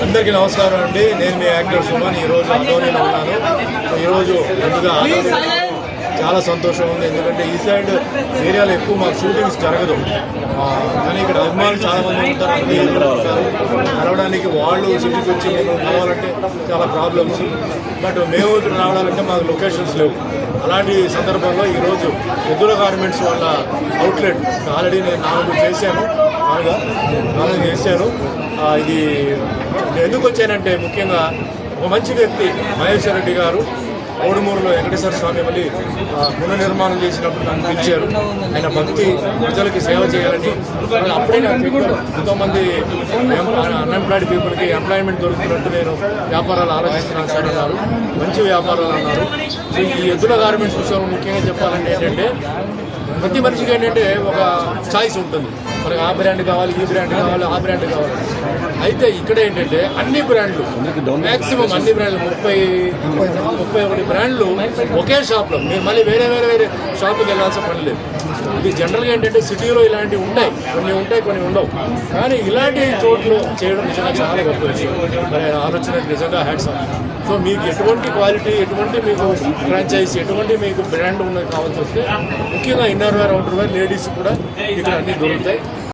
అందరికీ నమస్కారం అండి. నేను మీ యాక్టర్ సుమన్. ఈరోజు అదోనిలో ఉన్నాను. ఈరోజు ముందుగా చాలా సంతోషం ఉంది, ఎందుకంటే ఈ సైడ్ ఏరియాలో ఎక్కువ మాకు షూటింగ్స్ జరగదు. కానీ ఇక్కడ అభిమానులు చాలామంది ఉంటారు. కలవడానికి వాళ్ళు సిటీకి వచ్చి మేము కలవాలంటే చాలా ప్రాబ్లమ్స్. బట్ మేము ఇక్కడ రావడాలంటే మాకు లొకేషన్స్ లేవు. అలాంటి సందర్భంలో ఈరోజు ఎద్దుల గార్మెంట్స్ వాళ్ళ అవుట్లెట్ ఆల్రెడీ నేను 4 చేశాను. ఇది ఎందుకు వచ్చానంటే ముఖ్యంగా ఒక మంచి వ్యక్తి మహేశ్వర్ రెడ్డి గారు కోడుమూరులో వెంకటేశ్వర స్వామి మళ్ళీ పునర్నిర్మాణం చేసినప్పుడు నన్ను పిలిచారు. ఆయన భక్తి ప్రజలకి సేవ చేయాలని. అప్పుడే నాకు చెప్పారు, ఎంతోమంది అన్ఎంప్లాయిడ్ పీపుల్కి ఎంప్లాయ్మెంట్ దొరుకుతున్నట్టు నేను వ్యాపారాలు ఆలోచిస్తున్నాను సార్ అన్నారు. మంచి వ్యాపారాలు అన్నారు. సో ఈ ఎద్దుల గార్మెంట్స్ విషయంలో ముఖ్యంగా చెప్పాలంటే ఏంటంటే ప్రతి మనిషికి ఏంటంటే ఒక చాయిస్ ఉంటుంది. మనకి ఆ బ్రాండ్ కావాలి, ఈ బ్రాండ్ కావాలి, ఆ బ్రాండ్ కావాలి. అయితే ఇక్కడ ఏంటంటే అన్ని బ్రాండ్లు మ్యాక్సిమం అన్ని బ్రాండ్లు 31 బ్రాండ్లు ఒకే షాప్లో. మీరు మళ్ళీ వేరే షాపుకి వెళ్ళాల్సిన పని లేదు. ఇది జనరల్గా ఏంటంటే సిటీలో ఇలాంటివి ఉంటాయి, కొన్ని ఉండవు. కానీ ఇలాంటి చోట్లు చేయడం నిజంగా చాలా గొప్ప విషయం. మరి ఆలోచన నిజంగా హ్యాట్స్ ఆఫ్. సో మీకు ఎటువంటి క్వాలిటీ, ఎటువంటి మీకు ఫ్రాంచైజీ, ఎటువంటి మీకు బ్రాండ్ ఉన్నది కావాల్సి వస్తే ముఖ్యంగా inner wear, outer wear, ladies కూడా ఇక్కడ అన్నీ దొరుకుతాయి.